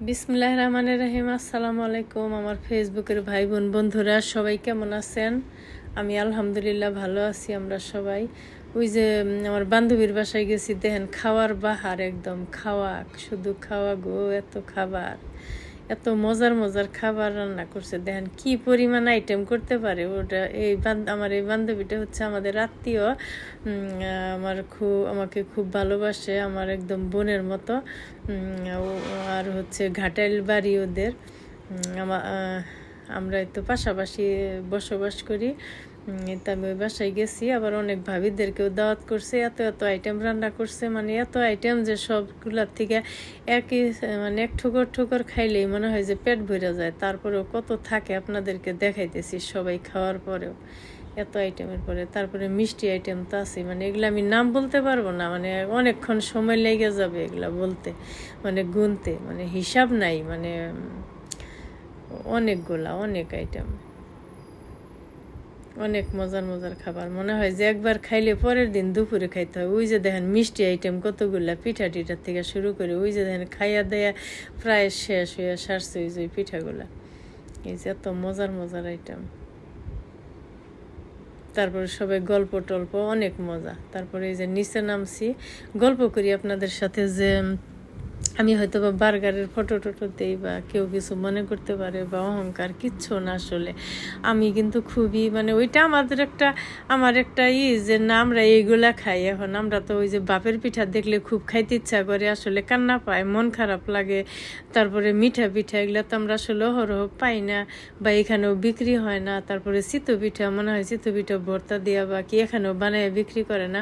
বিসমিল্লাহির রহমানির রহিম। আসসালামু আলাইকুম আমার ফেসবুকের ভাই বোন বন্ধুরা, সবাই কেমন আছেন? আমি আলহামদুলিল্লাহ ভালো আছি। আমরা সবাই ওই যে আমার বান্ধবীর বাসায় গেছি, দেখেন খাওয়ার বাহার, একদম খাওয়া, শুধু খাওয়া গো, এত খাবার, এত মজার মজার খাবার রান্না করছে। দেখেন কি পরিমাণ আইটেম করতে পারে ওটা। আমার এই বান্ধবীটা হচ্ছে আমাদের আত্মীয়, আমাকে খুব ভালোবাসে, আমার একদম বোনের মতো। আর হচ্ছে ঘাটাইল বাড়ি ওদের। আমরা তো পাশাপাশি বসবাস করি। তা আমি ওই বাসায় গেছি, আবার অনেক ভাবিদেরকেও দাওয়াত করছে। এত এত আইটেম রান্না করছে, মানে এত আইটেম যে সবগুলার থেকে একই, মানে এক ঠোকর ঠোকর খাইলেই মনে হয় যে পেট ভরে যায়। তারপরেও কত থাকে আপনাদেরকে দেখাইতেছি সবাই খাওয়ার পরেও, এত আইটেমের পরে। তারপরে মিষ্টি আইটেম তো আছে, মানে এগুলো আমি নাম বলতে পারবো না, মানে অনেকক্ষণ সময় লেগে যাবে এগুলা বলতে, মানে গুনতে, মানে হিসাব নাই, মানে অনেক আইটেম, অনেক মজার মজার খাবার। মনে হয় যে একবার খাইলে পরের দিন দুপুরে খাইতে হয়। ওই যে দেখেন মিষ্টি আইটেম কতগুলা, পিঠা টিঠার থেকে শুরু করে ওই যে দেখেন খাইয়া দেয়া প্রায় শেষ হইয়া সারছে ওই যে পিঠাগুলা। এই যে এত মজার মজার আইটেম। তারপরে সবাই গল্প টল্প, অনেক মজা। তারপরে এই যে নিচে নামছি, গল্প করি আপনাদের সাথে যে আমি হয়তো বা বার্গারের ফটো টটো দিই, বা কেউ কিছু মনে করতে পারে, বা অহংকার কিচ্ছু না। আসলে আমি কিন্তু খুবই, মানে ওইটা আমার একটা যে না আমরা এইগুলা খাই। এখন আমরা তো ওই যে বাপের পিঠা দেখলে খুব খাইতে ইচ্ছা করে, আসলে কান্না পায়, মন খারাপ লাগে। তারপরে মিঠা পিঠা এগুলো তো আমরা আসলে অহরহ পাই না, বা এখানেও বিক্রি হয় না। তারপরে চিতই পিঠা, মনে হয় চিতই পিঠা ভর্তা দিয়া বা কি এখানেও বানায় বিক্রি করে না।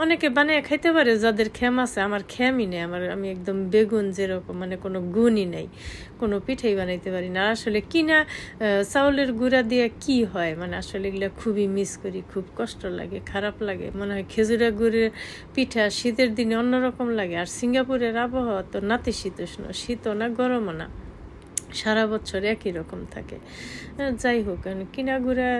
অনেকে বানিয়ে খাইতে পারে যাদের খেম আছে, আমার খেমই নেই। আমি একদম বেগুন যেরকম, মানে কোনো গুণই নেই, কোনো পিঠাই বানাইতে পারি না। আর আসলে কিনা চাউলের গুঁড়া দিয়ে কি হয়, মানে আসলে এগুলো খুবই মিস করি, খুব কষ্ট লাগে, খারাপ লাগে। মনে হয় খেজুরা গুড়ের পিঠা শীতের দিনে অন্যরকম লাগে। আর সিঙ্গাপুরের আবহাওয়া তো নাতিশীতোষ্ণ, শীতও না গরমও না, সারা বছর একই রকম থাকে। যাই হোক, কিনা গুঁড়া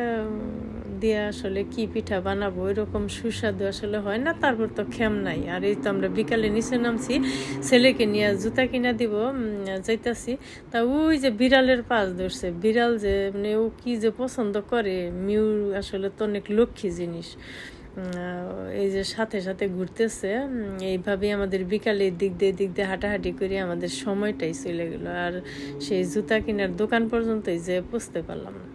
দিয়ে আসলে কি পিঠা বানাবো, এরকম সুস্বাদু আসলে হয় না। তারপর তো খেম নাই। আর এই তো আমরা বিকালে নিচে নামছি, ছেলেকে নিয়ে জুতা কিনা দিব যাইতাছি। তা ওই যে বিড়ালের পাশ ধরছে, বিড়াল যে মানে ও কি যে পছন্দ করে, মিউর আসলে তো অনেক লক্ষ্মী জিনিস। এই যে সাথে সাথে ঘুরতেছে। এইভাবেই আমাদের বিকালে দিক দিয়ে হাঁটাহাঁটি করে আমাদের সময়টাই চলে গেল। আর সেই জুতা কেনার দোকান পর্যন্তই যে পৌঁছতে পারলাম না।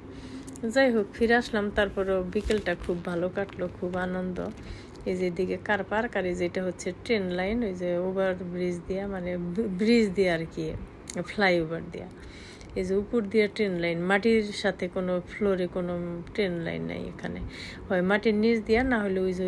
যাই হোক, ফিরে আসলাম। তারপরেও বিকেলটা খুব ভালো কাটলো, খুব আনন্দ। এই যে এদিকে কার পার্ক, আর এই যেটা হচ্ছে ট্রেন লাইন, ওই যে ওভার ব্রিজ দিয়া, মানে ব্রিজ দিয়ে আর কি, ফ্লাইওভার দিয়া। এই যে উপর দিয়ে ট্রেন লাইন, মাটির সাথে কোনো ফ্লোরে কোনো ট্রেন লাইন নাই এখানে, হয় মাটির নিচ দিয়া, না হলে ওই যে